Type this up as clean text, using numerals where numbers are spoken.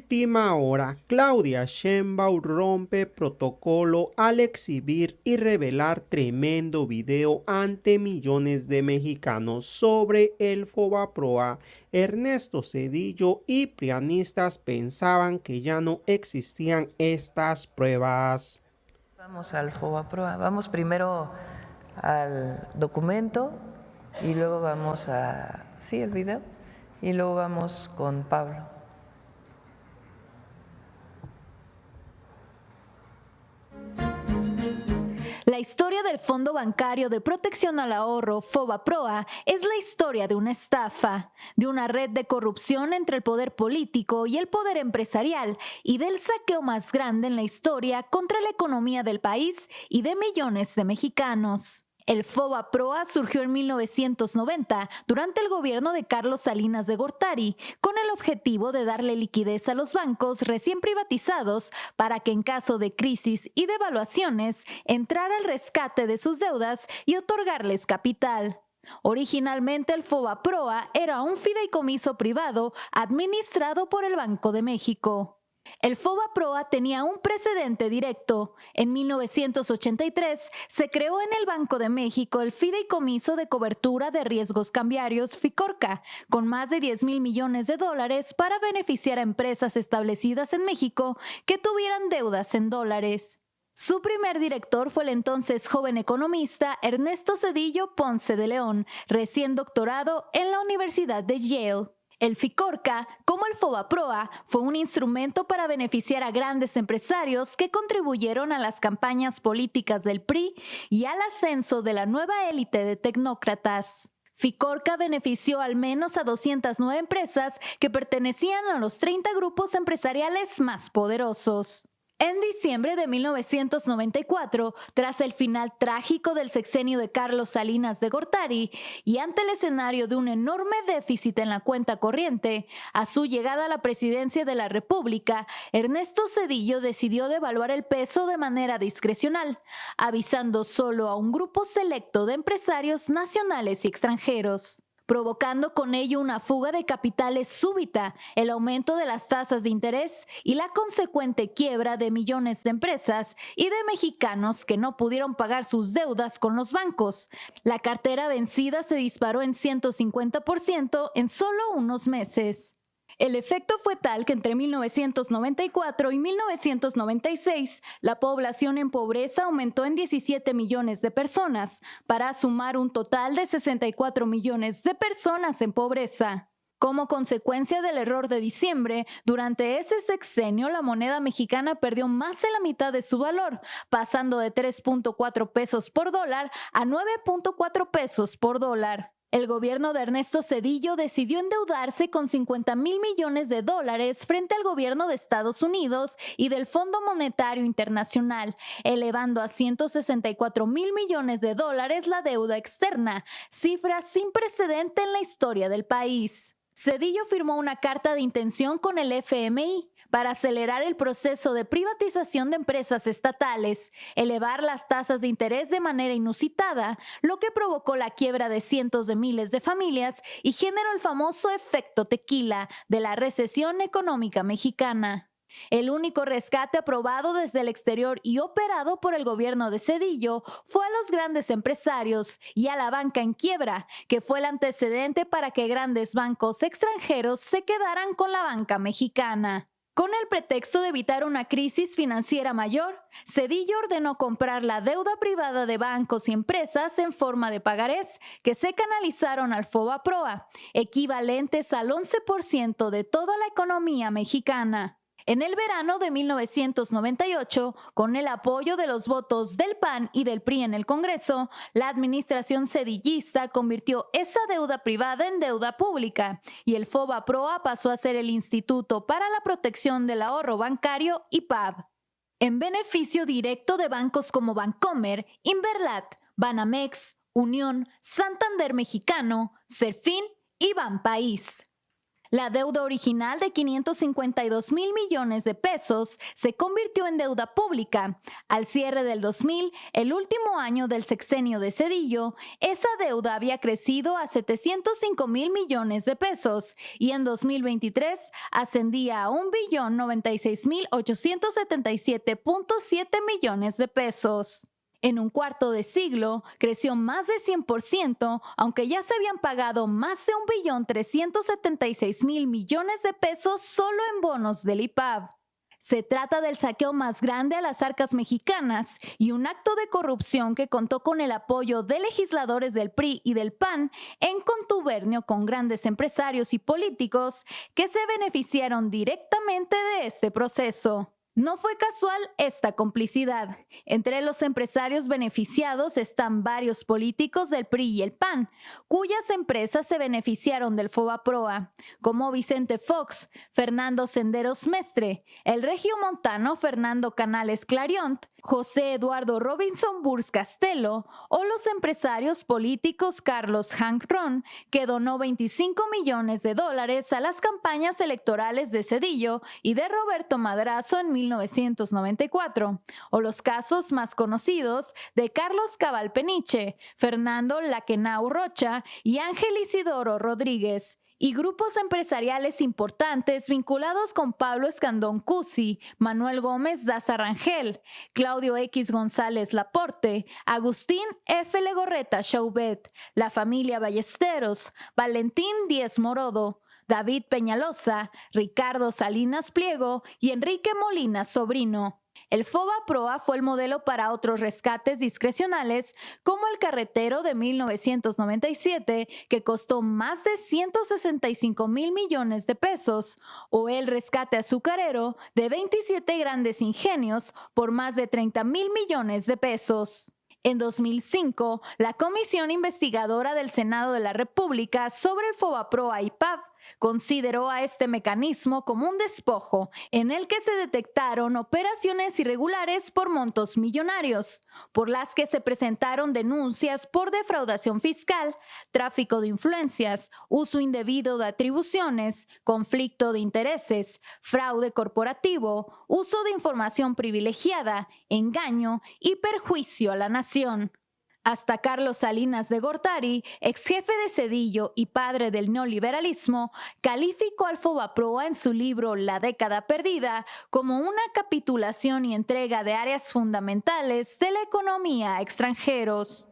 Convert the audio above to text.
última hora, Claudia Sheinbaum rompe protocolo al exhibir y revelar tremendo video ante millones de mexicanos sobre el Fobaproa. Ernesto Zedillo y prianistas pensaban que ya no existían estas pruebas. Vamos al Fobaproa, vamos primero al documento y luego vamos a, sí, el video, y luego vamos con Pablo. La historia del Fondo Bancario de Protección al Ahorro, Fobaproa, es la historia de una estafa, de una red de corrupción entre el poder político y el poder empresarial y del saqueo más grande en la historia contra la economía del país y de millones de mexicanos. El Fobaproa surgió en 1990 durante el gobierno de Carlos Salinas de Gortari, con el objetivo de darle liquidez a los bancos recién privatizados para que en caso de crisis y devaluaciones entrara al rescate de sus deudas y otorgarles capital. Originalmente el Fobaproa era un fideicomiso privado administrado por el Banco de México. El Fobaproa tenía un precedente directo. En 1983 se creó en el Banco de México el Fideicomiso de Cobertura de Riesgos Cambiarios FICORCA, con más de 10,000 millones de dólares para beneficiar a empresas establecidas en México que tuvieran deudas en dólares. Su primer director fue el entonces joven economista Ernesto Zedillo Ponce de León, recién doctorado en la Universidad de Yale. El FICORCA, como el Fobaproa, fue un instrumento para beneficiar a grandes empresarios que contribuyeron a las campañas políticas del PRI y al ascenso de la nueva élite de tecnócratas. FICORCA benefició al menos a 209 empresas que pertenecían a los 30 grupos empresariales más poderosos. En diciembre de 1994, tras el final trágico del sexenio de Carlos Salinas de Gortari y ante el escenario de un enorme déficit en la cuenta corriente, a su llegada a la presidencia de la República, Ernesto Zedillo decidió devaluar el peso de manera discrecional, avisando solo a un grupo selecto de empresarios nacionales y extranjeros, provocando con ello una fuga de capitales súbita, el aumento de las tasas de interés y la consecuente quiebra de millones de empresas y de mexicanos que no pudieron pagar sus deudas con los bancos. La cartera vencida se disparó en 150% en solo unos meses. El efecto fue tal que entre 1994 y 1996 la población en pobreza aumentó en 17 millones de personas, para sumar un total de 64 millones de personas en pobreza. Como consecuencia del error de diciembre, durante ese sexenio la moneda mexicana perdió más de la mitad de su valor, pasando de 3.4 pesos por dólar a 9.4 pesos por dólar. El gobierno de Ernesto Zedillo decidió endeudarse con 50,000 millones de dólares frente al gobierno de Estados Unidos y del Fondo Monetario Internacional, elevando a 164,000 millones de dólares la deuda externa, cifra sin precedente en la historia del país. Zedillo firmó una carta de intención con el FMI para acelerar el proceso de privatización de empresas estatales, elevar las tasas de interés de manera inusitada, lo que provocó la quiebra de cientos de miles de familias y generó el famoso efecto tequila de la recesión económica mexicana. El único rescate aprobado desde el exterior y operado por el gobierno de Zedillo fue a los grandes empresarios y a la banca en quiebra, que fue el antecedente para que grandes bancos extranjeros se quedaran con la banca mexicana. Con el pretexto de evitar una crisis financiera mayor, Zedillo ordenó comprar la deuda privada de bancos y empresas en forma de pagarés que se canalizaron al Fobaproa, equivalentes al 11% de toda la economía mexicana. En el verano de 1998, con el apoyo de los votos del PAN y del PRI en el Congreso, la administración zedillista convirtió esa deuda privada en deuda pública y el Fobaproa pasó a ser el Instituto para la Protección del Ahorro Bancario, IPAB, en beneficio directo de bancos como Bancomer, Inverlat, Banamex, Unión, Santander Mexicano, Serfín y Banpaís. La deuda original de 552,000 millones de pesos se convirtió en deuda pública. Al cierre del 2000, el último año del sexenio de Zedillo, esa deuda había crecido a 705,000 millones de pesos y en 2023 ascendía a 1,096,877,7 millones de pesos. En un cuarto de siglo, creció más de 100%, aunque ya se habían pagado más de 1,376,000 millones de pesos solo en bonos del IPAB. Se trata del saqueo más grande a las arcas mexicanas y un acto de corrupción que contó con el apoyo de legisladores del PRI y del PAN en contubernio con grandes empresarios y políticos que se beneficiaron directamente de este proceso. No fue casual esta complicidad. Entre los empresarios beneficiados están varios políticos del PRI y el PAN, cuyas empresas se beneficiaron del FOBAPROA, como Vicente Fox, Fernando Senderos Mestre, el regiomontano Fernando Canales Clariont, José Eduardo Robinson Burs Castelo o los empresarios políticos Carlos Hank Ron, que donó $25 millones a las campañas electorales de Zedillo y de Roberto Madrazo en 1994, o los casos más conocidos de Carlos Cabal Peniche, Fernando Laquenau Rocha y Ángel Isidoro Rodríguez, y grupos empresariales importantes vinculados con Pablo Escandón Cusi, Manuel Gómez Daza Rangel, Claudio X González Laporte, Agustín F. Legorreta Chaubet, la familia Ballesteros, Valentín Díez Morodo, David Peñalosa, Ricardo Salinas Pliego y Enrique Molina Sobrino. El FOBAPROA fue el modelo para otros rescates discrecionales, como el carretero de 1997, que costó más de 165,000 millones de pesos, o el rescate azucarero de 27 grandes ingenios por más de 30,000 millones de pesos. En 2005, la Comisión Investigadora del Senado de la República sobre el FOBAPROA-IPAB consideró a este mecanismo como un despojo en el que se detectaron operaciones irregulares por montos millonarios, por las que se presentaron denuncias por defraudación fiscal, tráfico de influencias, uso indebido de atribuciones, conflicto de intereses, fraude corporativo, uso de información privilegiada, engaño y perjuicio a la nación. Hasta Carlos Salinas de Gortari, ex jefe de Zedillo y padre del neoliberalismo, calificó al FOBAPROA en su libro La década perdida como una capitulación y entrega de áreas fundamentales de la economía a extranjeros.